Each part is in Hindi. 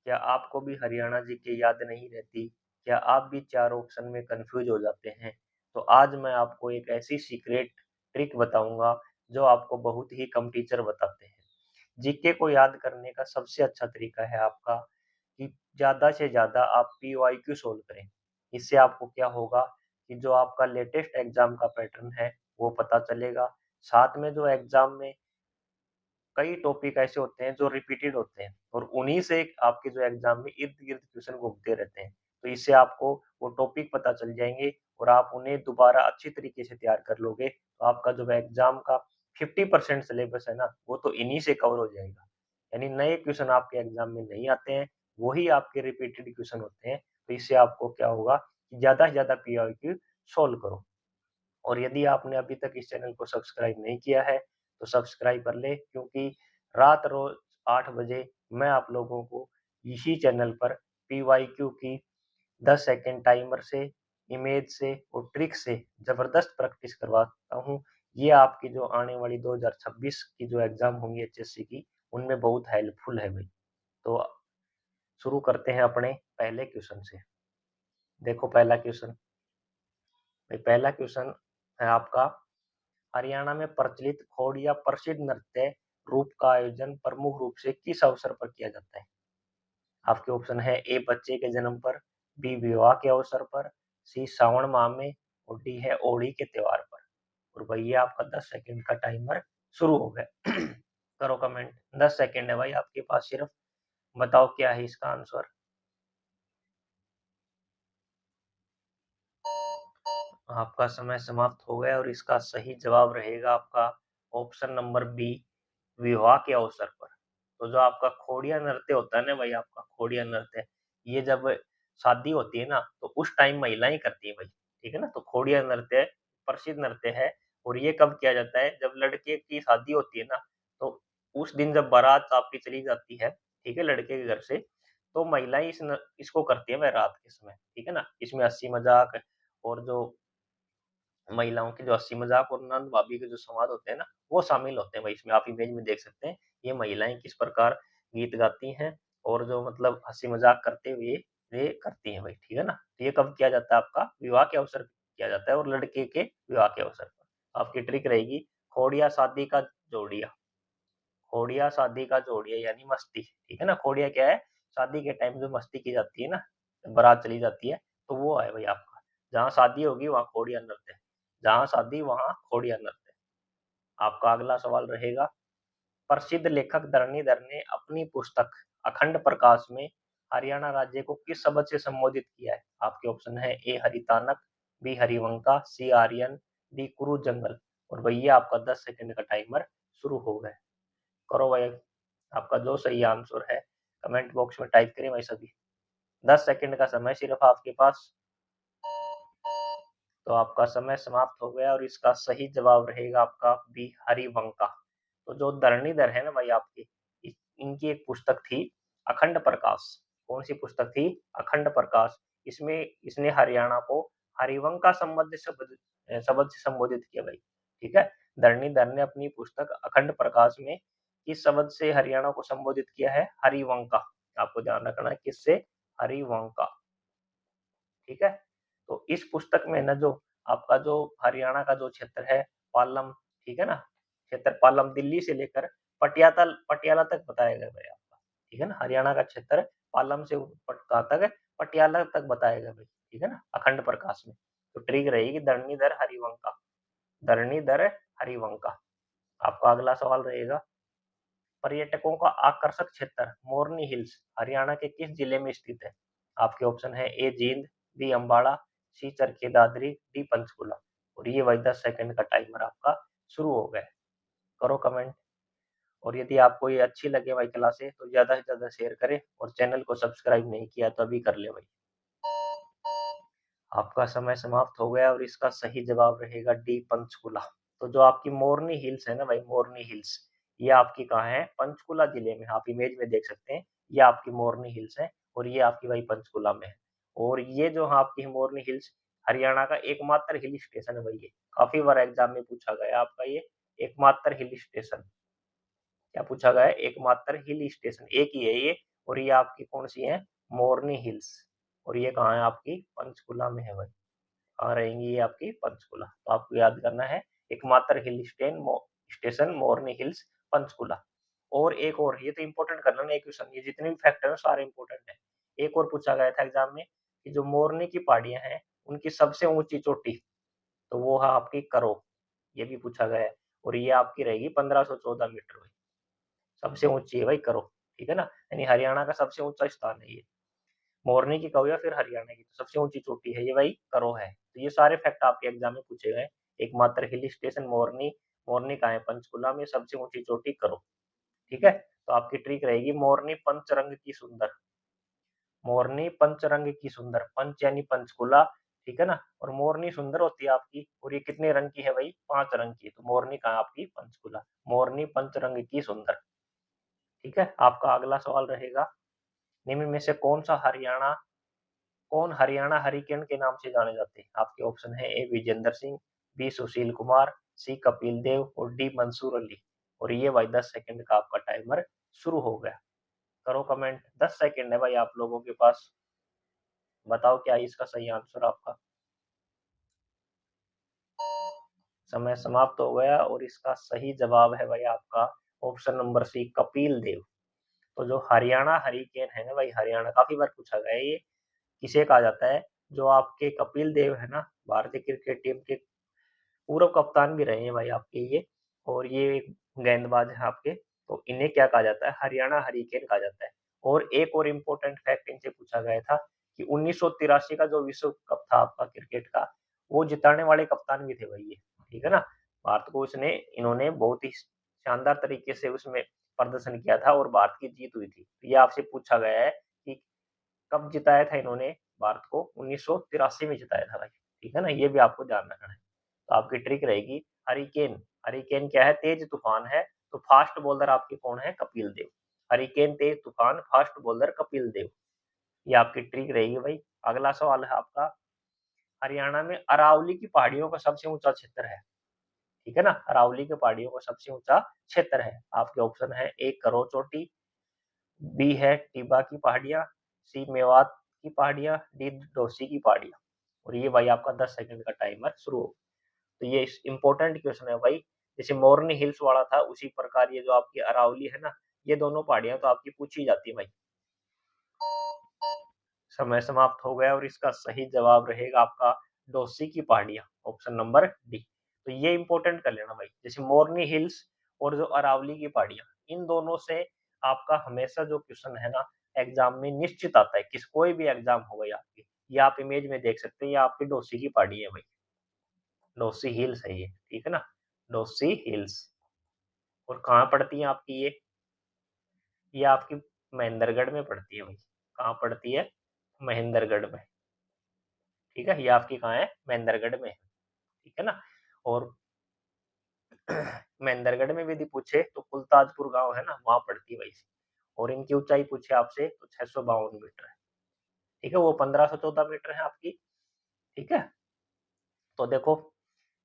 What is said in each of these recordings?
क्या आपको भी हरियाणा जीके याद नहीं रहती? क्या आप भी 4 ऑप्शन में कन्फ्यूज़ हो जाते हैं? तो आज मैं आपको एक ऐसी सीक्रेट ट्रिक बताऊँगा, जो आपको बहुत ही कम टीचर बताते हैं। जीके को याद करने का सबसे अच्छा तरीका है आपका कि ज़्यादा से ज़्यादा आप पीवाईक्यू सॉल्व करें। इससे आपको क्या होगा कि जो आपका लेटेस्ट एग्ज़ाम का पैटर्न है, वो पता चलेगा। साथ में जो एग्ज़ाम में कई टॉपिक ऐसे होते हैं जो रिपीटेड होते हैं और उन्हीं से आपके जो एग्जाम में इर्द-गिर्द क्वेश्चन घूमते रहते हैं। तो इससे आपको वो टॉपिक पता चल जाएँगे और आप उन्हें दोबारा अच्छी तरीके से तैयार कर लोगे। तो आपका जो एग्जाम का 50% सिलेबस है ना, वो तो इन्हीं से कवर हो जाएगा। यानी नए क्वेश्चन आपके एग्जाम में नहीं आते हैं, वही आपके रिपीटेड क्वेश्चन होते हैं। तो इससे आपको क्या होगा कि ज़्यादा से ज़्यादा पीवाईक्यू सॉल्व करो। और यदि आपने अभी तक इस चैनल को सब्सक्राइब नहीं किया है, तो सब्सक्राइब कर लें क्योंकि रात रोज़ 8 बजे मैं आप लोगों को इसी चैनल पर पीवाईक्यू की 10 सेकंड टाइमर से, इमेज से और ट्रिक से ज़बरदस्त प्रैक्टिस करवाता हूँ। ये आपकी जो आने वाली 2026 की जो एग्ज़ाम होंगी एचएससी की, उनमें बहुत हेल्पफुल है भई। तो शुरू करते हैं अपने पहले क्वेश्चन से। देखो पहला क्वेश्चन, भई पहला क्वेश्चन है आपका, हरियाणा में प्रचलित खोड़ या प्रसिद्ध नृत्य रूप का आयोजन प्रमुख रूप से किस अवसर पर किया जाता है? आपके ऑप्शन है ए बच्चे के जन्म पर, बी विवाह के अवसर पर, सी श्रावण माह में और डी है होली के त्योहार पर। और भैया आपका 10 सेकंड का टाइमर शुरू हो गया। करो कमेंट, 10 सेकंड है भाई आपके पास सिर्फ। बताओ क्या है इसका आंसर? आपका समय समाप्त हो गया और इसका सही जवाब रहेगा आपका ऑप्शन नंबर बी, विवाह के अवसर पर। तो जो आपका खोड़िया नृत्य होता है ना भाई, आपका खोड़िया नृत्य, ये जब शादी होती है ना, तो उस टाइम महिलाएँ करती हैं भाई, ठीक है ना? तो खोड़िया नृत्य प्रसिद्ध नृत्य है और ये कब किया जाता है? जब लड़के की शादी होती है ना, तो उस दिन जब बारात आपकी चली जाती है, ठीक है, लड़के के घर से, तो महिलाएँ इसको करती हैं भाई रात के समय, ठीक है ना? इसमें हँसी-मज़ाक और जो महिलाओं की जो हँसी-मज़ाक और नंद-भाभी के जो संवाद होते हैं ना, वो शामिल होते हैं भाई इसमें। आप इमेज में देख सकते हैं, ये महिलाएँ किस प्रकार गीत गाती हैं और जो मतलब हँसी-मज़ाक करते हुए ये करती हैं भाई, ठीक है ना? तो ये कब किया जाता है आपका? विवाह के अवसर पे किया जाता है और लड़के के विवाह के अवसर पर। आपकी ट्रिक रहेगी खोड़िया शादी का जोड़िया, खोड़िया शादी का जोड़िया यानी मस्ती, ठीक है ना? खोड़िया क्या है? शादी के टाइम जो मस्ती की जाती है ना, बारात चली जाती है, तो वो है भाई आपका। जहाँ शादी होगी वहाँ खोड़िया नृत्य, जहाँ शादी वहाँ खोड़िया नृत्य। आपका अगला सवाल रहेगा, प्रसिद्ध लेखक धरणीधर ने अपनी पुस्तक अखंड प्रकाश में हरियाणा राज्य को किस शब्द से संबोधित किया है? आपके ऑप्शन है ए हरितानक, बी हरिवंका, सी आर्यन, डी कुरु जंगल। और भैया आपका 10 सेकंड का टाइमर शुरू हो गया है। करो भाई, आपका जो सही आंसर है कमेंट बॉक्स में टाइप करें भाई सभी। 10 सेकंड का समय सिर्फ आपके पास। तो आपका समय समाप्त हो गया और इसका सही जवाब रहेगा आपका बी हरिवंका। तो जो धरणीधर है ना भाई आपके, इनकी एक पुस्तक थी अखंड प्रकाश। कौन सी पुस्तक थी? अखंड प्रकाश। इसमें इसने हरियाणा को हरिवंका शब्द से संबोधित किया भाई, ठीक है। धरणीधर ने अपनी पुस्तक अखंड प्रकाश में किस शब्द से हरियाणा को संबोधित किया है? हरिवंका। आपको ध्यान रखना है किससे? हरिवंका, ठीक है। तो इस पुस्तक में ना जो आपका जो हरियाणा का जो क्षेत्र है पालम, ठीक है ना, क्षेत्र पालम दिल्ली से लेकर पटियाला पटियाला तक बताया गया भाई आपका, ठीक है ना। हरियाणा का क्षेत्र पालम से कहाँ तक है? पटियाला तक बताया गया भाई, ठीक है ना, अखंड प्रकाश में। तो ट्रिक रहेगी धरणीधर हरिवंका, धरणीधर हरिवंका। आपका अगला सवाल रहेगा, पर्यटकों का आकर्षक क्षेत्र मोरनी हिल्स हरियाणा के किस जिले में स्थित है? आपके ऑप्शन है ए जींद, बी अम्बाड़ा, सी चरखी दादरी, डी पंचकुला। और ये वही 10 सेकंड का टाइमर आपका शुरू हो गया है। करो कमेंट और यदि आपको ये अच्छी लगे भाई क्लासे तो ज़्यादा से ज़्यादा शेयर करें और चैनल को सब्सक्राइब नहीं किया तो अभी कर ले भाई। आपका समय समाप्त हो गया और इसका सही जवाब रहेगा डी पंचकुला। तो जो आपकी मोरनी हिल्स है ना भाई, मोरनी हिल्स, ये आपकी कहाँ है? पंचकुला जिले में। आप इमेज में देख सकते हैं, ये आपकी मोरनी हिल्स है और ये आपकी भाई पंचकुला में है। और ये जो आपकी मोरनी हिल्स हरियाणा का एकमात्र हिल स्टेशन है भाई, ये काफी बार एग्जाम में पूछा गया है आपका, ये एकमात्र हिल स्टेशन। क्या पूछा गया है? एकमात्र हिल स्टेशन, एक ही है ये और ये आपकी कौन सी है, मोरनी हिल्स, और ये कहाँ है आपकी, पंचकुला में है भाई। कहाँ रहेंगी ये आपकी, पंचकुला। तो आपको याद करना है एकमात्र हिल स्टेशन मोरनी हिल्स, पंचकुला। और एक और, ये तो इंपॉर्टेंट करना ना, एक क्वेश्चन, ये जितने भी फैक्टर है सारे इंपॉर्टेंट है। एक और पूछा गया था एग्जाम में कि जो मोरनी की पहाड़ियां हैं उनकी सबसे ऊंची चोटी, तो वो है आपकी करो, ये भी पूछा गया है। और ये आपकी रहेगी 1514 मीटर भाई, सबसे ऊंची है भाई करो, ठीक है ना, यानी हरियाणा का सबसे ऊंचा स्थान है ये। मोरनी की कहो या फिर हरियाणा की, तो सबसे ऊंची चोटी है ये भाई करो है। तो ये सारे फैक्ट आपके एग्जाम में पूछे गए। एकमात्र हिल स्टेशन मोरनी, मोरनी कहाँ है, पंचकुला में, सबसे ऊंची चोटी करो, ठीक है। तो आपकी ट्रिक रहेगी मोरनी पंचरंग की सुंदर, मोरनी पंचरंग की सुंदर, पंच यानी पंचकुला, ठीक है ना, और मोरनी सुंदर होती है आपकी, और ये कितने रंग की है भाई, 5 रंग की, तो मोरनी कहाँ आपकी, पंचकुला, मोरनी पंचरंग की सुंदर, ठीक है। आपका अगला सवाल रहेगा, निम्न में से कौन हरियाणा हरिकेन के नाम से जाने जाते हैं। आपके ऑप्शन है, ए विजेंद्र सिंह, बी सुशील कुमार, सी कपिल देव और डी मंसूर अली। और ये भाई 10 सेकंड का आपका टाइमर शुरू हो गया। करो कमेंट, 10 सेकंड है भाई आप लोगों के पास, बताओ क्या है इसका सही आंसर आपका। समय समाप्त हो गया और इसका सही जवाब है भाई आपका option number C, Kapil Dev. तो जो हरियाणा हरिकेन है ना भाई, हरियाणा काफी बार पूछा गया है, ये किसे कहा जाता है, जो आपके कपिल देव है ना, भारतीय क्रिकेट टीम के पूर्व कप्तान भी रहे हैं भाई आपके ये, और ये एक गेंदबाज है आपके, तो इन्हें क्या कहा जाता है, हरियाणा हरिकेन कहा जाता है। और एक और इम्पोर्टेंट फैक्ट इनसे पूछा गया था कि 1983 का जो विश्व कप था आपका क्रिकेट का, वो जिताने वाले कप्तान भी थे भाई ये, ठीक है ना। भारत को उसने इन्होंने बहुत ही शानदार तरीके से उसमें प्रदर्शन किया था और भारत की जीत हुई थी। तो ये आपसे पूछा गया है कि कब जिताया था इन्होंने भारत को, 1983 में जिताया था भाई, ठीक है ना, ये भी आपको ध्यान रखना है। तो आपकी ट्रिक रहेगी हरिकेन, हरिकेन क्या है, तेज तूफान है, तो फास्ट बॉलर आपके कौन है, कपिल देव, हरिकेन तेज तूफान, फास्ट बॉलर कपिल देव, ये आपकी ट्रिक रहेगी भाई। अगला सवाल है आपका, हरियाणा में अरावली की पहाड़ियों का सबसे ऊंचा क्षेत्र है, ठीक है ना, अरावली की पहाड़ियों का सबसे ऊंचा क्षेत्र है। आपके ऑप्शन है, ए करो चोटी, बी है टिबा की पहाड़ियां, सी मेवात की पहाड़ियां, डी डोसी की पहाड़ियां। और ये भाई आपका 10 सेकंड का टाइमर शुरू हो। तो ये इंपॉर्टेंट क्वेश्चन है भाई, जैसे मोरनी हिल्स वाला था उसी प्रकार ये जो आपकी अरावली है ना, ये दोनों पहाड़ियां तो आपकी पूछी जाती है भाई। समय समाप्त हो गया और इसका सही जवाब रहेगा आपका डोसी की पहाड़ियां, ऑप्शन नंबर डी। तो ये इंपॉर्टेंट कर लेना भाई, जैसे मोरनी हिल्स और जो अरावली की पहाड़ियां, इन दोनों से आपका हमेशा जो क्वेश्चन है ना एग्जाम में निश्चित आता है, किस कोई भी एग्जाम हो गई आपकी, ये आप इमेज में देख सकते हैं, ये आपकी डोसी की पहाड़ी है भाई, डोसी हिल्स है ये, ठीक है ना, डोसी हिल्स। और कहाँ पड़ती है आपकी ये आपकी महेंद्रगढ़ में पड़ती है भाई। कहाँ पड़ती है, महेंद्रगढ़ में, ठीक है, ये आपकी कहाँ है, महेंद्रगढ़ में, ठीक है ना। और महेंद्रगढ़ में भी यदि पूछे तो कुलताजपुर गांव है ना, वहां पड़ती है भाई। और इनकी ऊंचाई पूछे आपसे तो 652 मीटर है, ठीक है, वो 1514 मीटर है आपकी, ठीक है। तो देखो,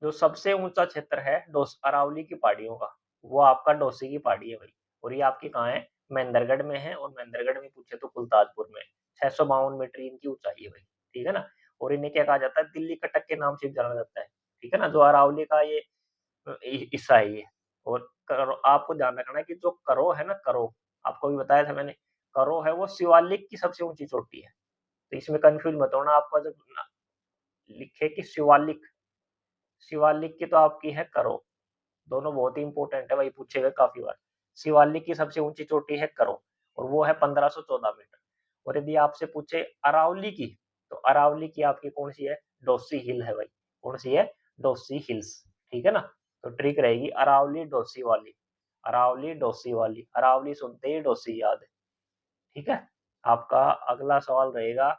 जो सबसे ऊंचा क्षेत्र है डोस अरावली की पहाड़ियों का, वो आपका डोसी की पहाड़ी है भाई। और ये आपकी कहाँ है, महेंद्रगढ़ में है, और महेंद्रगढ़ में पूछे तो कुलताजपुर में, 652 मीटर इनकी ऊंचाई है भाई, ठीक है ना। और इन्हें क्या कहा जाता है, दिल्ली कटक के नाम से भी जाना जाता है, ठीक है ना, जो अरावली का ये हिस्सा है ये। और करो, आपको ध्यान रखना है कि जो करो है ना, करो, आपको भी बताया था मैंने, करो है वो शिवालिक की सबसे ऊंची चोटी है। तो इसमें कंफ्यूज मत होना, आपका जब लिखे कि शिवालिक, शिवालिक की तो आपकी है करो, दोनों बहुत ही इंपॉर्टेंट है भाई, पूछे गए काफी बार। शिवालिक की सबसे ऊंची चोटी है करो, और वो है 1514 मीटर। और यदि आपसे पूछे अरावली की, तो अरावली की आपकी कौन सी है, डोसी हिल है भाई, कौन सी है, डोसी हिल्स, ठीक है ना। तो ट्रिक रहेगी अरावली डोसी वाली, अरावली डोसी वाली, अरावली सुनते ही डोसी याद है, ठीक है। आपका अगला सवाल रहेगा,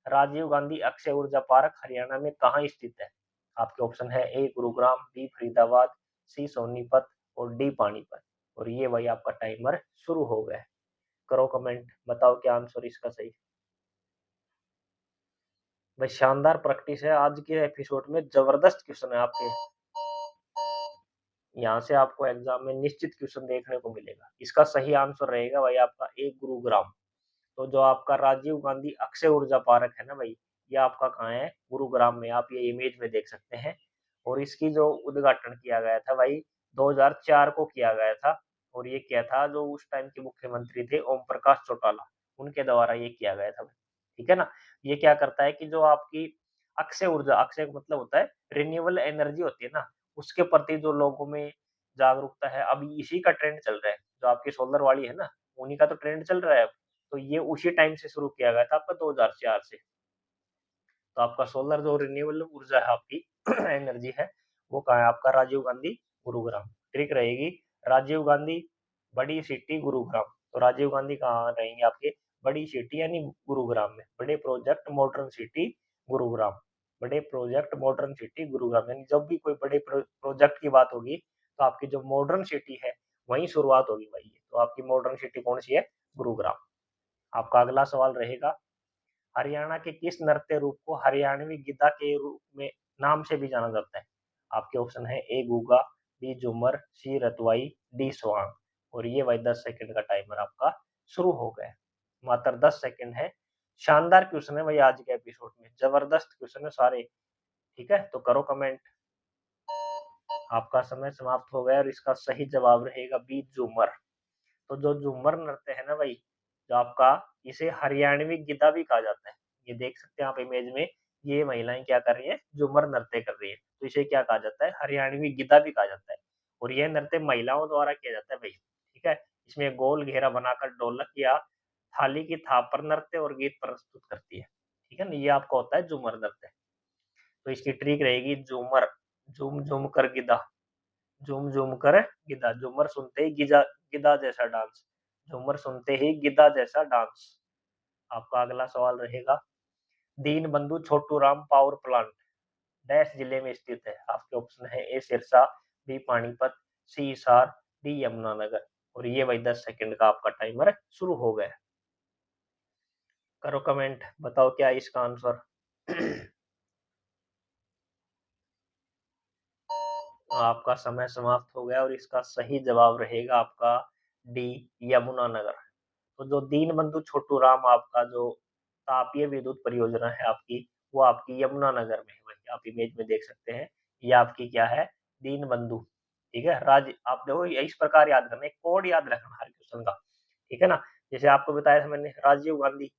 राजीव गांधी अक्षय ऊर्जा पार्क हरियाणा में कहाँ स्थित है। आपके ऑप्शन है, ए गुरुग्राम, बी फरीदाबाद, सी सोनीपत और डी पानीपत। और ये भाई आपका टाइमर शुरू हो गया है। करो कमेंट, बताओ क्या आंसर इसका सही। भाई शानदार प्रैक्टिस है आज के एपिसोड में, जबरदस्त क्वेश्चन है आपके, यहाँ से आपको एग्जाम में निश्चित क्वेश्चन देखने को मिलेगा। इसका सही आंसर रहेगा भाई आपका, ए गुरुग्राम, तो जो आपका राजीव गांधी अक्षय ऊर्जा पार्क है ना भाई, ये आपका कहाँ है, गुरुग्राम में। आप ये इमेज में देख सकते हैं। और इसकी जो उद्घाटन किया गया था भाई 2004 को किया गया था। और ये क्या था, जो उस टाइम के मुख्यमंत्री थे ओम प्रकाश चौटाला, उनके द्वारा ये किया गया था। ठीक है ना। ये क्या करता है कि जो आपकी अक्षय ऊर्जा, अक्षय का मतलब होता है रिन्यूएबल एनर्जी होती है ना, उसके प्रति जो लोगों में जागरूकता है, अभी इसी का ट्रेंड चल रहा है। जो आपकी सोलर वाली है ना, उन्हीं का तो ट्रेंड चल रहा है अब। तो ये उसी टाइम से शुरू किया गया था आपका 2004 से। तो आपका सोलर जो रिन्यूएबल ऊर्जा है आपकी एनर्जी है, वो कहाँ है आपका, राजीव गांधी गुरुग्राम। ट्रिक रहेगी, राजीव गांधी बड़ी सिटी गुरुग्राम। तो राजीव गांधी कहाँ रहेंगे आपके, बड़ी सिटी यानी गुरुग्राम में। बड़े प्रोजेक्ट मॉडर्न सिटी गुरुग्राम, बड़े प्रोजेक्ट मॉडर्न सिटी गुरुग्राम। यानी जब भी कोई बड़े प्रोजेक्ट की बात होगी तो आपकी जो मॉडर्न सिटी है वहीं शुरुआत होगी भाई। तो आपकी मॉडर्न सिटी कौन सी है, गुरुग्राम। आपका अगला सवाल रहेगा, हरियाणा के किस नृत्य रूप को हरियाणवी गिद्धा के रूप में नाम से भी जाना जाता है। आपके ऑप्शन है ए गुग्गा, बी झूमर, सी रतवाई, डी स्वांग। और ये भाई 10 सेकंड का टाइमर आपका शुरू हो गया है। मात्र 10 सेकंड है। शानदार क्वेश्चन है भाई आज के एपिसोड में, जबरदस्त क्वेश्चन है सारे। ठीक है, तो करो कमेंट। आपका समय समाप्त हो गया और इसका सही जवाब रहेगा बी झूमर। तो जो झूमर नृत्य है ना भाई, जो आपका, इसे हरियाणवी गिद्धा भी कहा जाता है। ये देख सकते हैं आप इमेज में, ये महिलाएं क्या कर रही है, झूमर नृत्य कर रही है। तो इसे क्या कहा जाता है, हरियाणवी गिद्धा भी कहा जाता है। और यह नृत्य महिलाओं द्वारा किया जाता है भाई। ठीक है, इसमें गोल घेरा बनाकर ढोलक या थाली की थाप पर नृत्य और गीत प्रस्तुत करती है। ठीक है ना, ये आपका होता है झूमर नृत्य। तो इसकी ट्रिक रहेगी, झूमर झूम झूम कर गिद्धा, झूम झूम कर गिद्धा। झूमर सुनते ही गिजा गिद्धा जैसा डांस, झूमर सुनते ही गिद्धा जैसा डांस। आपका अगला सवाल रहेगा, दीन बंधु Chhotu Ram power plant dash जिले में स्थित है। आपके ऑप्शन है ए सिरसा, बी पानीपत, सी हिसार, डी यमुनानगर। और ये भाई 10 सेकंड का आपका टाइमर शुरू हो गया। करो कमेंट, बताओ क्या इसका आंसर। आपका समय समाप्त हो गया और इसका सही जवाब रहेगा आपका डी यमुनानगर। तो जो दीनबंधु छोटू राम आपका जो तापीय विद्युत परियोजना है आपकी, वो आपकी यमुनानगर में है। वही आप इमेज में देख सकते हैं, ये आपकी क्या है, दीनबंधु। ठीक है, राज आप देखो इस प्रकार याद करना, एक कोड याद रखना हर क्वेश्चन का। ठीक है ना, जैसे आपको बताया था मैंने राजीव गांधी,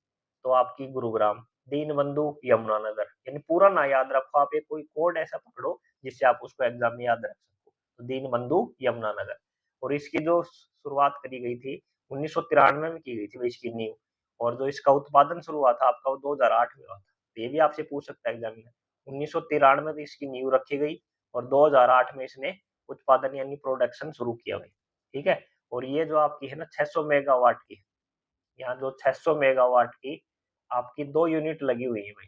तो आपकी गुरुग्राम, दीनबंधु यमुनानगर। यानी पूरा ना याद रखो आप, एक कोई कोड ऐसा पकड़ो जिससे आप उसको एग्जाम में याद रख सको। तो दीनबंधु यमुनानगर। और इसकी जो शुरुआत करी गई थी 1993 में की गई थी इसकी नींव। और जो इसका उत्पादन शुरू हुआ था आपका वो 2008 में हुआ था। तो ये भी आपसे पूछ सकता है एग्जाम में। 1993 में इसकी नींव रखी गई और 2008 में इसने उत्पादन यानी प्रोडक्शन शुरू किया भाई। ठीक है, और ये जो आपकी है ना 600 मेगावाट की, यहाँ जो 600 मेगावाट की आपकी 2 यूनिट लगी हुई है भाई।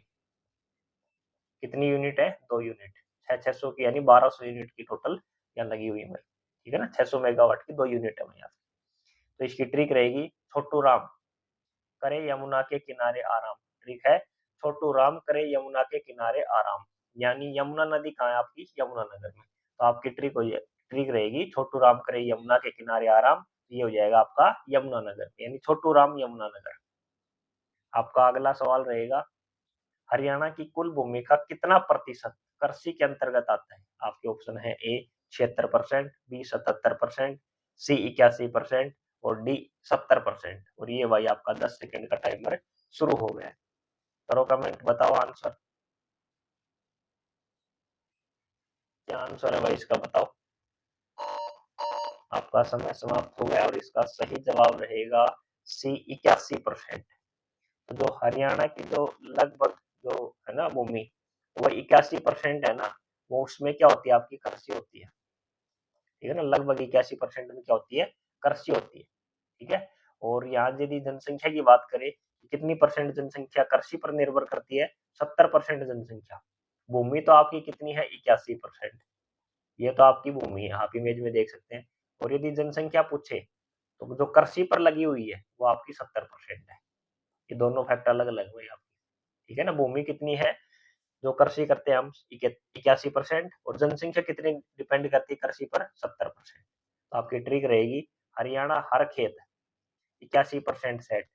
कितनी यूनिट है, 2 यूनिट। 600 की यानी 1200 यूनिट की टोटल यहाँ लगी हुई है भाई। ठीक है ना, 600 मेगावाट की 2 यूनिट है भाई। तो इसकी ट्रिक रहेगी, छोटू राम करे यमुना के किनारे आराम। ट्रिक है, छोटू राम करे यमुना के किनारे आराम। यानी यमुना नदी कहाँ है आपकी, यमुनानगर में। तो आपकी ट्रिक रहेगी, छोटू राम करे यमुना के किनारे आराम। ये हो जाएगा आपका यमुनानगर, यानी छोटू राम यमुनानगर। आपका अगला सवाल रहेगा, हरियाणा की कुल भूमि का कितना प्रतिशत कृषि के अंतर्गत आता है। आपके ऑप्शन है ए 76%, बी 77%, सी 81% और डी 70%। और ये भाई आपका 10 सेकंड का टाइमर शुरू हो गया है। करो कमेंट, बताओ आंसर, क्या आंसर है भाई इसका, बताओ। आपका समय समाप्त हो गया और इसका सही जवाब रहेगा सी 81%। तो जो हरियाणा की जो लगभग जो है ना भूमि, वो 81% है ना, वो उसमें क्या होती है आपकी, कृषि होती है। ठीक है ना, लगभग 81% में क्या होती है, कृषि होती है। ठीक है, और यहाँ यदि जनसंख्या की बात करें, कितनी परसेंट जनसंख्या कृषि पर निर्भर करती है, 70% जनसंख्या। भूमि तो आपकी कितनी है, 81%। ये तो आपकी भूमि है, आप इमेज में देख सकते हैं। और यदि जनसंख्या पूछे तो जो कृषि पर लगी हुई है वो आपकी 70% है। ये दोनों फैक्टर अलग अलग हुए आपकी। ठीक है ना, भूमि कितनी है जो कृषि करते हैं हम, 81%। और जनसंख्या कितनी डिपेंड करती है कृषि पर, 70%। तो आपकी ट्रिक रहेगी, हरियाणा हर खेत 81% सेट,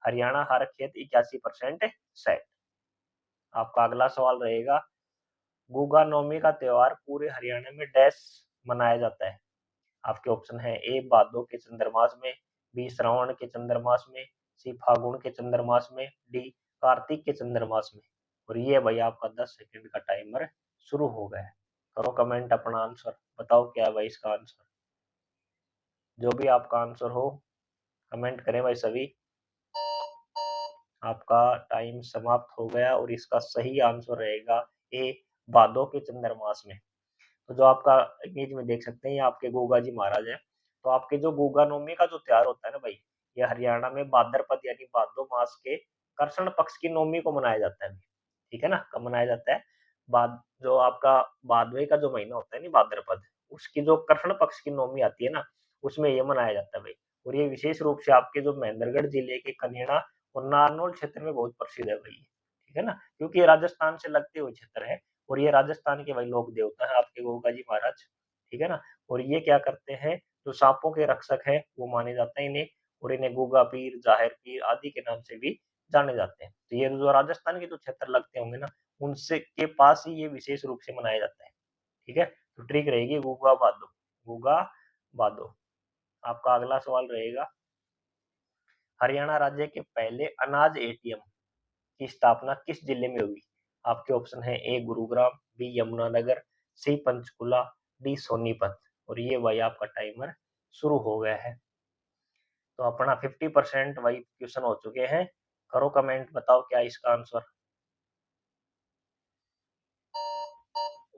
हरियाणा हर खेत 81% सेट। आपका अगला सवाल रहेगा, गुगा नवमी का त्योहार पूरे हरियाणा में डैश मनाया जाता है। आपके ऑप्शन है ए भादो के चंद्रमास में, बी श्रावण के चंद्रमास में, सी फागुन के चंद्रमास में, डी कार्तिक के चंद्रमास में। और ये भाई आपका 10 सेकंड का टाइमर शुरू हो गया है। करो कमेंट अपना आंसर, बताओ क्या है भाई इसका आंसर। जो भी आपका आंसर हो कमेंट करें भाई सभी। आपका टाइम समाप्त हो गया और इसका सही आंसर रहेगा ए भादो के चंद्रमास में। तो जो आपका इमेज में देख सकते हैं ये आपके गोगा जी महाराज है। तो आपके जो गोगा नवमी का जो त्योहार होता है ना भाई, ये हरियाणा में भाद्रपद यानी भादो मास के कृष्ण पक्ष की नवमी को मनाया जाता है। ठीक है ना, कब मनाया जाता है? बाद जो आपका भादवे का जो महीना होता है ना भाद्रपद, उसकी जो कृष्ण पक्ष की नवमी आती है ना, उसमें ये मनाया जाता है भाई। और ये विशेष रूप से आपके जो महेंद्रगढ़ जिले के कन्याना और नारनौल क्षेत्र में बहुत प्रसिद्ध है भाई। ठीक है ना, क्योंकि ये राजस्थान से लगते हुए क्षेत्र है और ये राजस्थान के भाई लोक देवता है आपके गोगा जी महाराज। ठीक है ना, और ये क्या करते हैं, जो सांपों के रक्षक है वो माने जाते हैं इन्हें, और इन्हें गुगा पीर, जाहिर पीर आदि के नाम से भी जाने जाते हैं। तो ये जो राजस्थान के जो क्षेत्र लगते होंगे ना, उनसे के पास ही ये विशेष रूप से मनाया जाता है। ठीक है, तो ट्रिक रहेगी गुगा बादो, गुगा बादो। आपका अगला सवाल रहेगा, हरियाणा राज्य के पहले अनाज एटीएम की स्थापना किस जिले में हुई? आपके ऑप्शन है ए गुरुग्राम, बी यमुनानगर, सी पंचकुला, डी सोनीपत। और ये भाई आपका टाइमर शुरू हो गया है। तो अपना 50% भाई क्वेश्चन हो चुके हैं। करो कमेंट, बताओ क्या इसका आंसर।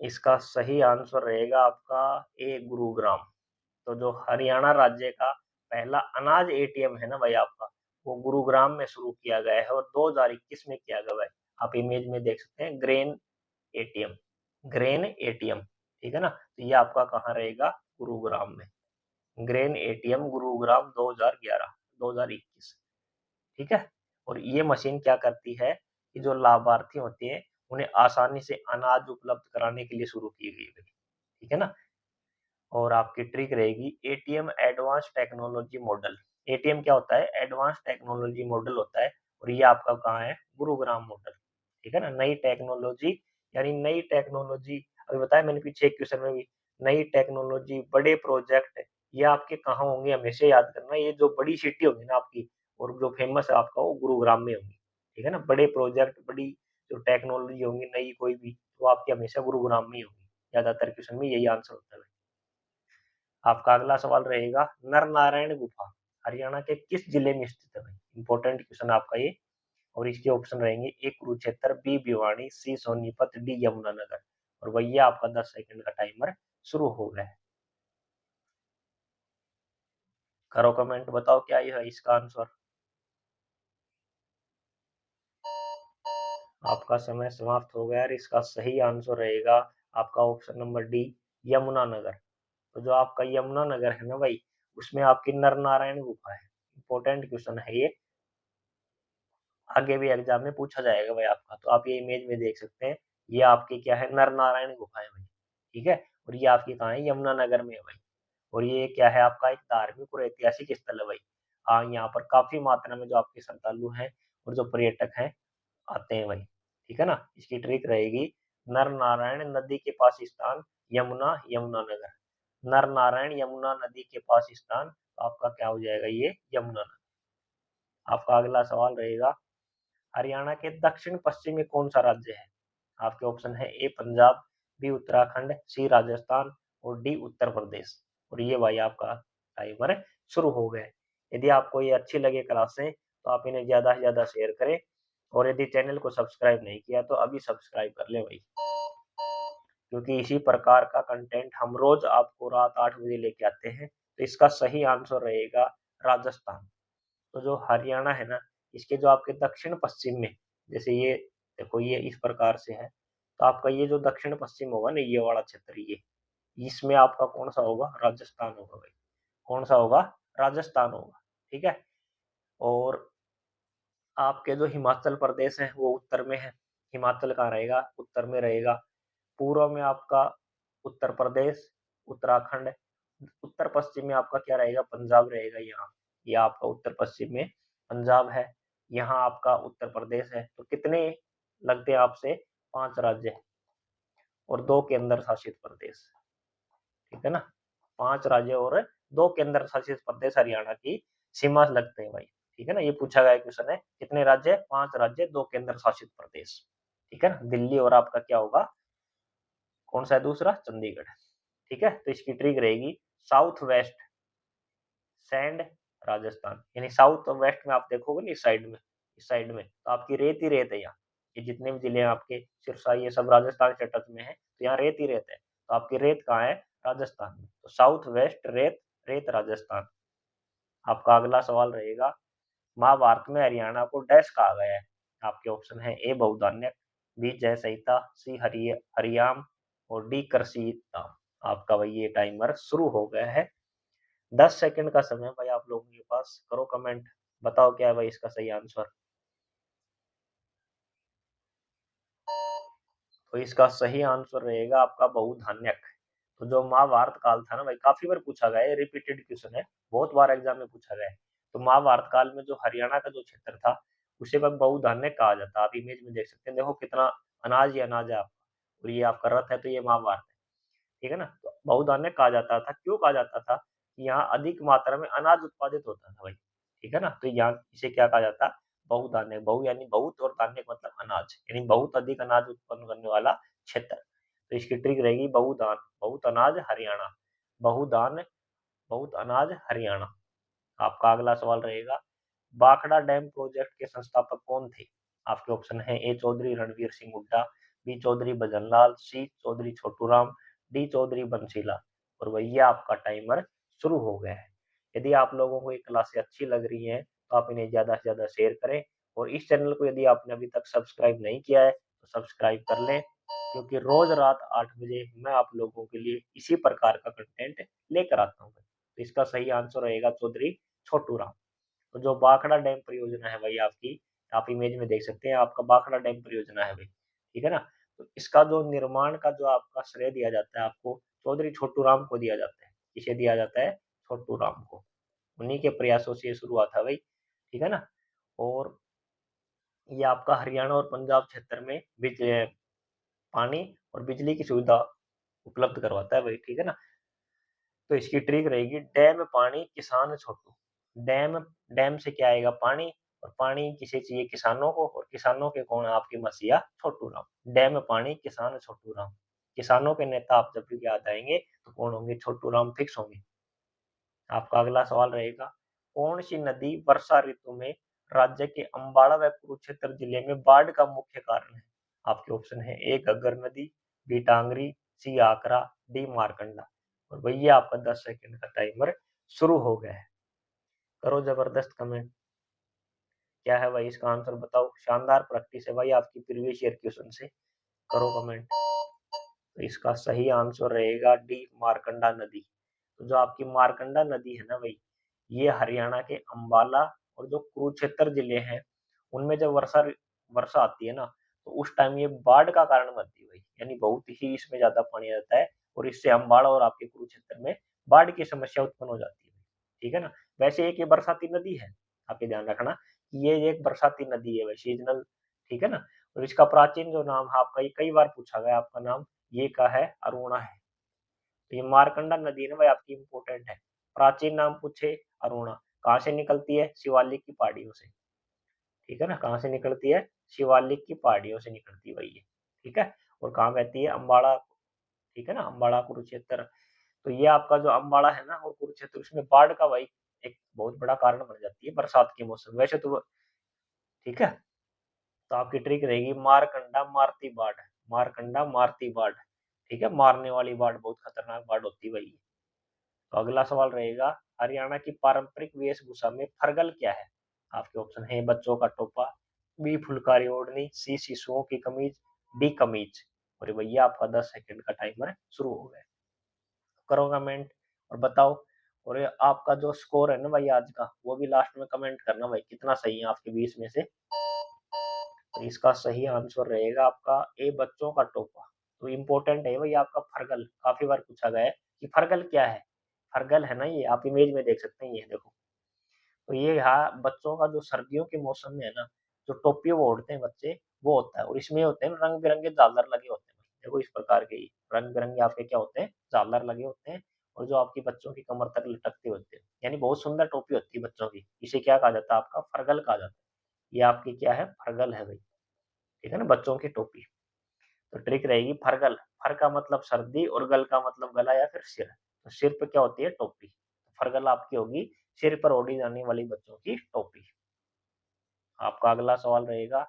इसका सही आंसर रहेगा आपका ए गुरुग्राम। तो जो हरियाणा राज्य का पहला अनाज एटीएम है ना भाई आपका, वो गुरुग्राम में शुरू किया गया है और 2021 में किया गया है। आप इमेज में देख सकते हैं ग्रेन एटीएम, ग्रेन एटीएम। ठीक है ना, तो ये आपका कहाँ रहेगा? गुरुग्राम में। Grain ATM Gurugram 2011 2021। ठीक है, और ये मशीन क्या करती है कि जो लाभार्थी होते हैं उन्हें आसानी से अनाज उपलब्ध कराने के लिए शुरू की गई है। ठीक है ना, और आपकी ट्रिक रहेगी ATM advance technology model. ATM क्या होता है? एडवांस टेक्नोलॉजी मॉडल होता है, और ये आपका कहाँ है? गुरुग्राम मॉडल। ठीक है ना, नई टेक्नोलॉजी यानी नई टेक्नोलॉजी, अभी बताया मैंने पीछे एक क्वेश्चन में भी, नई टेक्नोलॉजी बड़े प्रोजेक्ट ये आपके कहाँ होंगे हमेशा याद करना। ये जो बड़ी सिटी होगी ना आपकी और जो फेमस है आपका, वो गुरुग्राम में होगी। ठीक है ना, बड़े प्रोजेक्ट बड़ी जो टेक्नोलॉजी होंगी नई कोई भी, वो आपकी हमेशा गुरुग्राम में ही होगी। ज्यादातर क्वेश्चन में यही आंसर होता है। आपका अगला सवाल रहेगा, नर नारायण गुफा हरियाणा के किस जिले में स्थित है? इंपॉर्टेंट क्वेश्चन आपका ये। और इसके ऑप्शन रहेंगे ए कुरुक्षेत्र, बी भिवानी, सी सोनीपत, डी यमुनानगर। और भैया आपका 10 सेकंड का टाइमर शुरू हो गया है। करो कमेंट, बताओ क्या ये है इसका आंसर। आपका समय समाप्त हो गया और इसका सही आंसर रहेगा आपका ऑप्शन नंबर डी, यमुनानगर। तो जो आपका यमुनानगर है ना भाई, उसमें आपकी नर नारायण गुफा है। इंपॉर्टेंट क्वेश्चन है ये, आगे भी एग्जाम में पूछा जाएगा भाई आपका। तो आप ये इमेज में देख सकते हैं, ये आपकी क्या है? नर नारायण गुफा है भाई। ठीक है, और ये आपकी कहाँ है? यमुनानगर में है भाई। और ये क्या है? आपका एक धार्मिक और ऐतिहासिक स्थल है भाई। हाँ, यहाँ पर काफी मात्रा में जो आपके श्रद्धालु हैं और जो पर्यटक हैं आते हैं भाई। ठीक है ना, इसकी ट्रिक रहेगी, नर नारायण नदी के पास स्थान यमुना, यमुनानगर। नर नारायण यमुना नदी के पास स्थान, तो आपका क्या हो जाएगा? ये यमुनानगर। आपका अगला सवाल रहेगा, हरियाणा के दक्षिण पश्चिम में कौन सा राज्य है? आपके ऑप्शन है ए पंजाब, बी उत्तराखंड, सी राजस्थान और डी उत्तर प्रदेश। और ये भाई आपका टाइमर शुरू हो गया है। यदि आपको ये अच्छी लगे क्लासें तो आप इन्हें ज्यादा से ज्यादा शेयर करें, और यदि चैनल को सब्सक्राइब नहीं किया तो अभी सब्सक्राइब कर ले भाई, क्योंकि इसी प्रकार का कंटेंट हम रोज आपको रात 8 बजे लेके आते हैं। तो इसका सही आंसर रहेगा राजस्थान। तो जो हरियाणा है ना, इसके जो आपके दक्षिण पश्चिम में, जैसे ये देखो ये इस प्रकार से है, तो आपका ये जो दक्षिण पश्चिम होगा ना, ये वाला क्षेत्र, ये इसमें आपका कौन सा होगा? राजस्थान होगा भाई। कौन सा होगा? राजस्थान होगा। ठीक है, और आपके जो हिमाचल प्रदेश है वो उत्तर में है। हिमाचल कहाँ रहेगा? उत्तर में रहेगा। पूर्व में आपका उत्तर प्रदेश, उत्तराखंड। उत्तर पश्चिम में आपका क्या रहेगा? पंजाब रहेगा। यहाँ ये आपका उत्तर पश्चिम में पंजाब है। यहाँ आपका उत्तर प्रदेश है। तो कितने लगते हैं आपसे? 5 राज्य और 2 केंद्र शासित प्रदेश, ठीक है ना? 5 राज्य और 2 केंद्र शासित प्रदेश हरियाणा की सीमा से लगते हैं भाई, ठीक है ना? ये पूछा गया क्वेश्चन है, कितने राज्य? 5 राज्य, 2 केंद्र शासित प्रदेश, ठीक है ना? दिल्ली और आपका क्या होगा? कौन सा है दूसरा? चंडीगढ़, ठीक है? तो इसकी ट्रिक रहेगी साउथ वेस्ट सैंड राजस्थान, यानी साउथ और वेस्ट में आप देखोगे ना, इस साइड में तो आपकी रेत ही रेत है यहाँ। ये जितने भी जिले हैं आपके, सिरसा, ये सब राजस्थान के टच में है, तो यहाँ रेत ही रेत है। तो आपकी रेत कहाँ है? राजस्थान में। तो साउथ वेस्ट रेत, रेत राजस्थान। आपका अगला सवाल रहेगा, महाभारत में हरियाणा को डैश कहा गया है? आपके ऑप्शन है, ए बहुधान्यक, बी जय संहिता, सी हरियाम और डी कृषि। आपका भाई ये टाइमर शुरू हो गया है। 10 सेकंड का समय भाई आप लोगों के पास, करो कमेंट, बताओ क्या है भाई इसका सही आंसर। तो इसका सही आंसर रहेगा आपका बहुधान्यक। तो जो महाभारत काल था ना भाई, काफी बार पूछा गया है, रिपीटेड क्वेश्चन है, बहुत बार एग्जाम में पूछा गया है। तो महाभारत काल में जो हरियाणा का जो क्षेत्र था, उसे वह बहुधान्यक कहा जाता है। आप इमेज में देख सकते हैं, देखो कितना अनाज ही अनाज है आपका, और ये आपका रथ है, तो ये महाभारत है, ठीक है ना? तो बहुधान्यक कहा जाता था, क्यों कहा जाता था? कि यहाँ अधिक मात्रा में अनाज उत्पादित होता था भाई, ठीक है ना? तो यहाँ इसे क्या कहा जाता? बहुधान्यक। बहु यानी बहुत और धान्य मतलब अनाज, यानी बहुत अधिक अनाज उत्पन्न करने वाला क्षेत्र। तो इसकी ट्रिक रहेगी बहुधान, बहुत अनाज हरियाणा, बहुधान, बहुत अनाज हरियाणा। आपका अगला सवाल रहेगा, बाखड़ा डैम प्रोजेक्ट के संस्थापक कौन थे? आपके ऑप्शन है, ए चौधरी रणवीर सिंह हुड्डा, बी चौधरी भजनलाल, सी चौधरी छोटूराम, डी चौधरी बंसीलाल। और भैया आपका टाइमर शुरू हो गया है। यदि आप लोगों को ये क्लासेस अच्छी लग रही हैं, तो आप इन्हें ज़्यादा से ज़्यादा शेयर करें, और इस चैनल को यदि आपने अभी तक सब्सक्राइब नहीं किया है, तो सब्सक्राइब कर लें, क्योंकि रोज रात 8 बजे मैं आप लोगों के लिए इसी प्रकार का कंटेंट लेकर आता हूँ। तो इसका सही आंसर रहेगा चौधरी छोटूराम। तो जो बाखड़ा डैम परियोजना है भाई आपकी, आप इमेज में देख सकते हैं, आपका बाखड़ा डैम परियोजना है भाई, ठीक है ना? तो इसका जो निर्माण का जो आपका श्रेय दिया जाता है, आपको चौधरी छोटूराम को दिया जाता है। किसे दिया जाता है? छोटूराम को। उन्हीं के प्रयासों से ये शुरू हुआ था भाई, ठीक है ना? और ये आपका हरियाणा और पंजाब क्षेत्र में पानी और बिजली की सुविधा उपलब्ध करवाता है भाई, ठीक है ना? तो इसकी ट्रिक रहेगी, डैम पानी किसान छोटू। डैम, डैम से क्या आएगा? पानी, और पानी किसे चाहिए? किसानों को, और किसानों के कौन है? आपके मसीहा छोटू राम। डैम पानी किसान छोटू राम। किसानों के नेता आप जब भी याद आएंगे तो कौन होंगे? छोटू राम फिक्स होंगे। आपका अगला सवाल रहेगा, कौन सी नदी वर्षा ऋतु में राज्य के अम्बाड़ा व कुरुक्षेत्र जिले में बाढ़ का मुख्य कारण है? आपके ऑप्शन है, ए घग्गर नदी, बी टांगरी, सी आकरा, डी मारकंडा। और भैया आपका 10 सेकंड का टाइमर शुरू हो गया है। करो जबरदस्त कमेंट, क्या है भाई इसका आंसर? बताओ। शानदार प्रैक्टिस है भाई आपकी प्रीवियस ईयर क्वेश्चन से। करो कमेंट। तो इसका सही आंसर रहेगा डी मारकंडा नदी। तो जो आपकी मारकंडा नदी है ना भाई, ये हरियाणा के अंबाला और जो कुरुक्षेत्र जिले हैं, उनमें जब वर्षा आती है ना, तो उस टाइम ये बाढ़ का कारण बनती है भाई, यानी बहुत ही इसमें ज्यादा पानी आ जाता है, और इससे अंबाला और आपके कुरुक्षेत्र में बाढ़ की समस्या उत्पन्न हो जाती है, ठीक है ना? वैसे एक ये बरसाती नदी है, आप ये ध्यान रखना कि ये एक बरसाती नदी है भाई, सीजनल, ठीक है ना? और इसका प्राचीन जो नाम है आपका, ये कई बार पूछा गया, आपका नाम ये का है? अरुणा है। तो ये मारकंडा नदी है ना भाई आपकी, इंपॉर्टेंट है। प्राचीन नाम पूछे, अरुणा। कहाँ से निकलती है? शिवालिक की पहाड़ियों से, ठीक है ना? कहाँ से निकलती है? शिवालिक की पहाड़ियों से निकलती है भाई ये, ठीक है? और कहाँ बहती है? अम्बाड़ा, ठीक है ना? अम्बाड़ा कुरुक्षेत्र। तो ये आपका जो अम्बाड़ा है ना और कुरुक्षेत्र, उसमें बाढ़ का भाई एक बहुत बड़ा कारण बन जाती है बरसात के मौसम, वैसे तो ठीक है। तो आपकी ट्रिक रहेगी मारकंडा मारती बाढ़, मारकंडा मारती बाढ़, ठीक है? मारने वाली बाढ़, बहुत खतरनाक बाढ़ होती है भाई। तो अगला सवाल रहेगा, हरियाणा की पारंपरिक वेशभूषा में फरगल क्या है? आपके ऑप्शन है, बच्चों का टोपा, बी फुलकारी ओढ़नी, सी शिशुओं की कमीज, डी कमीज। और भैया आपका 10 सेकंड का टाइमर शुरू हो गया। करो कमेंट और बताओ। और ये आपका जो स्कोर है ना भाई आज का, वो भी लास्ट में कमेंट करना भाई, कितना सही है आपके 20 में से। तो इसका सही आंसर रहेगा आपका ए बच्चों का टोपा। तो इम्पोर्टेंट है भाई आपका फरगल, काफी बार पूछा गया है कि फरगल क्या है। फरगल है ना, ये आप इमेज में देख सकते हैं, ये देखो तो ये यहाँ बच्चों का जो सर्दियों के मौसम में है ना, जो टोपी वो ओढ़ते हैं बच्चे, वो होता है। और इसमें होते हैं रंग-बिरंगे झालर लगे होते हैं। देखो इस प्रकार के ही रंग-बिरंगे आपके क्या होते हैं, झालर लगे होते हैं और जो आपकी बच्चों की कमर तक लटकते होते हैं। यानी बहुत सुंदर टोपी होती है बच्चों की। इसे क्या कहा जाता है आपका फरगल कहा जाता है। ये आपकी क्या है फरगल है भई, ठीक है ना? बच्चों की टोपी। तो ट्रिक रहेगी फरगल। फर का मतलब सर्दी और गल का मतलब गला या फिर सिर। तो सिर पे क्या होती है टोपी। फरगल आपकी होगी सिर पर ओढ़ी जाने वाली बच्चों की टोपी। आपका अगला सवाल रहेगा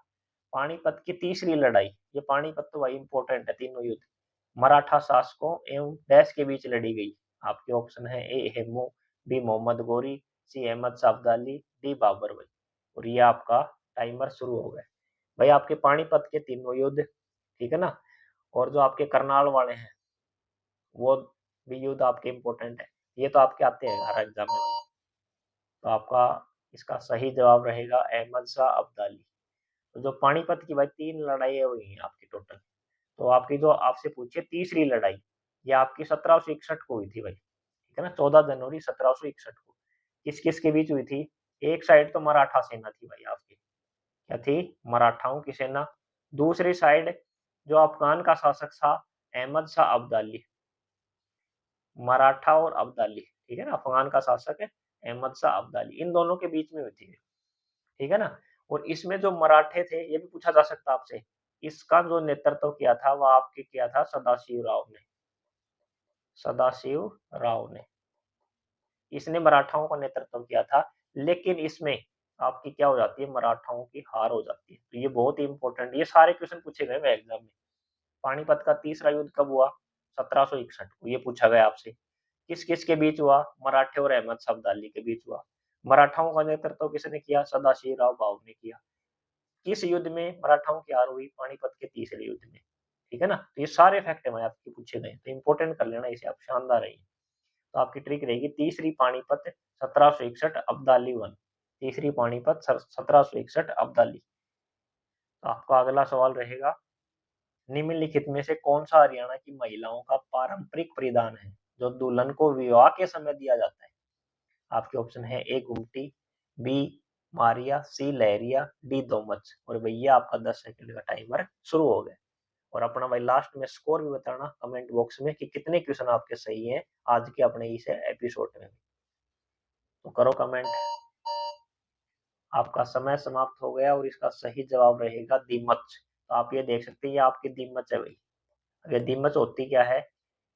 पानीपत की तीसरी लड़ाई। ये पानीपत तो भाई इंपॉर्टेंट है, तीनों युद्ध मराठा शासकों एवं डैश के बीच लड़ी गई। आपके ऑप्शन है ए हेमू, बी मोहम्मद गोरी, सी अहमद शाह अब्दाली, डी बाबर भाई। और ये आपका टाइमर शुरू हो गया। भाई आपके पानीपत के तीनों युद्ध, ठीक है ना? और जो आपके करनाल वाले हैं वो भी युद्ध आपके इम्पोर्टेंट है। ये तो आपके आते हैं हर एग्जाम में भाई। तो आपका इसका सही जवाब रहेगा अहमद शाह अब्दाली। तो जो पानीपत की भाई 3 लड़ाइयाँ हुई हैं आपकी टोटल। तो आपकी जो आपसे पूछिए तीसरी लड़ाई, ये आपकी 1761 को हुई थी भाई, ठीक है ना? 14 जनवरी 1761 को। किस-किस के बीच हुई थी? एक साइड तो मराठा सेना थी भाई आपकी, क्या थी? मराठाओं की सेना। दूसरी साइड जो अफ़गान का शासक था अहमद शाह अब्दाली। मराठा और अब्दाली, ठीक है ना? अफ़गान का शासक है अहमद शाह अब्दाली, इन दोनों के बीच में हुई थी, ठीक है ना? और इसमें जो मराठे थे, ये भी पूछा जा सकता है आपसे, इसका जो नेतृत्व किया था, वह आपके किया था सदाशिव राव ने। सदाशिव राव ने, इसने मराठाओं का नेतृत्व किया था, लेकिन इसमें आपकी क्या हो जाती है, मराठाओं की हार हो जाती है। तो ये बहुत ही इम्पोर्टेंट, ये सारे क्वेश्चन पूछे गए हैं एग्जाम में। पानीपत का तीसरा युद्ध कब हुआ? 1761 को, ये पूछा गया आपसे। किस-किस के बीच हुआ? मराठे और अहमद शाह अब्दाली के बीच हुआ। मराठाओं का नेतृत्व किसने किया? सदाशिवराव भाऊ ने किया। किस युद्ध में मराठाओं की हार हुई? पानीपत के तीसरे युद्ध में, ठीक है ना? तो ये सारे फैक्ट हमारे आपके पूछे गए हैं, तो इंपॉर्टेंट कर लेना इसे आप, शानदार है ये। तो आपकी ट्रिक रहेगी तीसरी पानीपत 1761 अब्दाली वन। तीसरी पानीपत 1761 अब्दाली। तो आपका अगला सवाल रहेगा निम्नलिखित में से कौन सा हरियाणा की महिलाओं का पारंपरिक परिधान है जो दुल्हन को विवाह के समय दिया जाता है? आपके ऑप्शन है ए गुमटी, बी मारिया, सी लहरिया, डी दोमच। और भैया आपका 10 सेकंड का टाइमर शुरू हो गया। और अपना भाई लास्ट में स्कोर भी बताना कमेंट बॉक्स में कि कितने क्वेश्चन आपके सही हैं आज के अपने इस एपिसोड में। तो करो कमेंट। आपका समय समाप्त हो गया और इसका सही जवाब रहेगा दीमच। तो आप ये देख सकते हैं ये आपकी दीमच है भाई। अगर दीमच होती क्या है,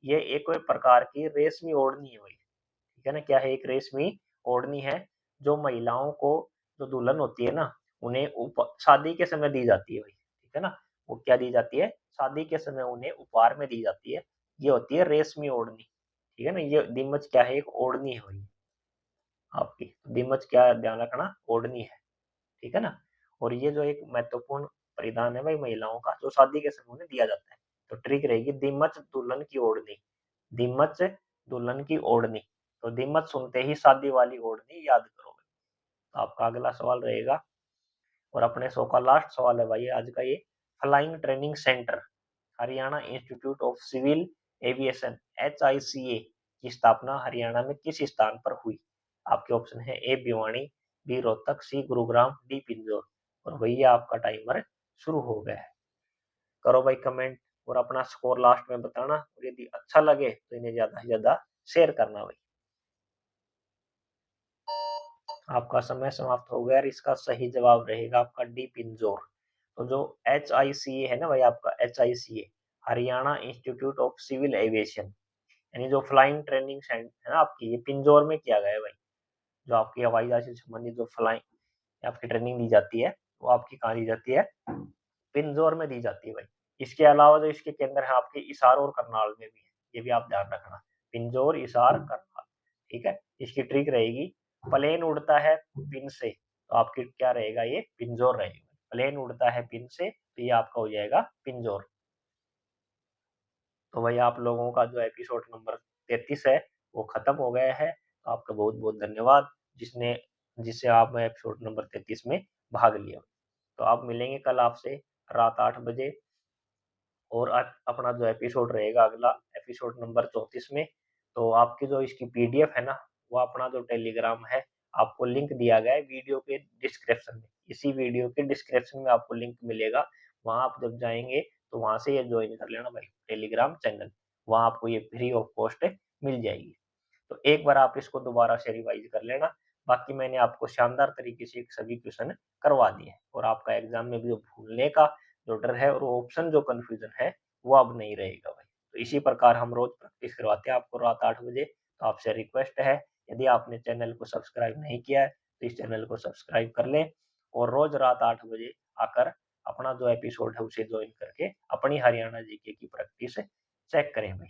ये एक प्रकार की रेशमी ओढ़नी है भाई, ठीक है ना? क्या है? एक रेशमी ओढ़नी है जो महिलाओं को, जो दुल्हन होती है ना, उन्हें शादी के समय दी जाती है भाई, ठीक है ना? वो क्या दी जाती है? शादी के समय उन्हें उपहार में दी जाती है। ये होती है रेशमी ओढ़नी, ठीक है ना? ये दीमच क्या है? एक ओढ़नी है भाई आपकी। दीमच क्या है? ध्यान रखना ओढ़नी है, ठीक है ना? और ये जो एक महत्वपूर्ण परिधान है भाई महिलाओं का, जो शादी के समय उन्हें दिया जाता है। तो ट्रिक रहेगी दीमच दुल्हन की ओढ़नी। दीमच दुल्हन की ओढ़नी। तो दीमच सुनते ही शादी वाली ओढ़नी याद करोगे। तो आपका अगला सवाल रहेगा और अपने शो का लास्ट सवाल है भाई आज का ये, flying training centre Haryana institute of civil aviation HICA की स्थापना हरियाणा में किस स्थान पर हुई? आपके ऑप्शन है ए भिवानी, बी रोहतक, सी गुरुग्राम, डी पिंजौर। और भैया आपका टाइमर शुरू हो गया है। करो भाई कमेंट और अपना स्कोर लास्ट में बताना, और यदि अच्छा लगे तो इन्हें ज्यादा से ज्यादा शेयर करना भाई। आपका समय समाप्त हो गया और इसका सही जवाब रहेगा आपका डी पिंजौर। तो जो HICA है ना भाई, आपका HICA Haryana institute of civil aviation, यानी जो फ्लाइंग ट्रेनिंग सेंटर है ना आपकी, ये पिंजौर में किया गया है भाई। जो आपकी हवाई जहाज से संबंधित जो फ्लाइंग आपकी ट्रेनिंग दी जाती है, वो आपकी कहाँ दी जाती है? पिंजौर में दी जाती है भाई। इसके अलावा जो इसके केंद्र है आपके हिसार और करनाल में भी है, ये भी आप ध्यान रखना। पिंजौर, हिसार, करनाल, ठीक है? इसकी ट्रिक रहेगी प्लेन उड़ता है पिन से, तो आपकी क्या रहेगा? ये पिंजौर रहेगा। प्लेन उड़ता है पिन से, तो ये आपका हो जाएगा पिंजौर। तो भाई आप लोगों का जो एपिसोड नंबर 33 है वो खत्म हो गया है। तो आपका बहुत बहुत धन्यवाद जिसने जिससे आप एपिसोड नंबर 33 में भाग लिया। तो आप मिलेंगे कल आपसे रात 8 बजे, और अपना जो एपिसोड रहेगा अगला एपिसोड नंबर 34 में। तो आपकी जो इसकी PDF है ना, वो अपना जो टेलीग्राम है आपको लिंक दिया गया है वीडियो के डिस्क्रिप्शन में। इसी वीडियो के डिस्क्रिप्शन में आपको लिंक मिलेगा, वहाँ आप जब जाएँगे तो वहाँ से ये जॉइन कर लेना भाई टेलीग्राम चैनल, वहाँ आपको ये फ्री ऑफ कॉस्ट मिल जाएगी। तो एक बार आप इसको दोबारा से रिवाइज़ कर लेना, बाकी मैंने आपको शानदार तरीके से सभी क्वेश्चन करवा दिए हैं और आपका एग्ज़ाम में भी जो भूलने का जो डर है और ऑप्शन जो कन्फ्यूज़न है, वो अब नहीं रहेगा भाई। तो इसी प्रकार हम रोज़ प्रैक्टिस करवाते हैं आपको रात 8 बजे, तो आपसे रिक्वेस्ट है, यदि आपने चैनल को सब्सक्राइब नहीं किया है, तो इस चैनल को सब्सक्राइब कर लें और रोज़ रात 8 बजे आकर अपना जो एपिसोड है उसे जॉइन करके अपनी हरियाणा जीके की प्रैक्टिस चेक करें भाई।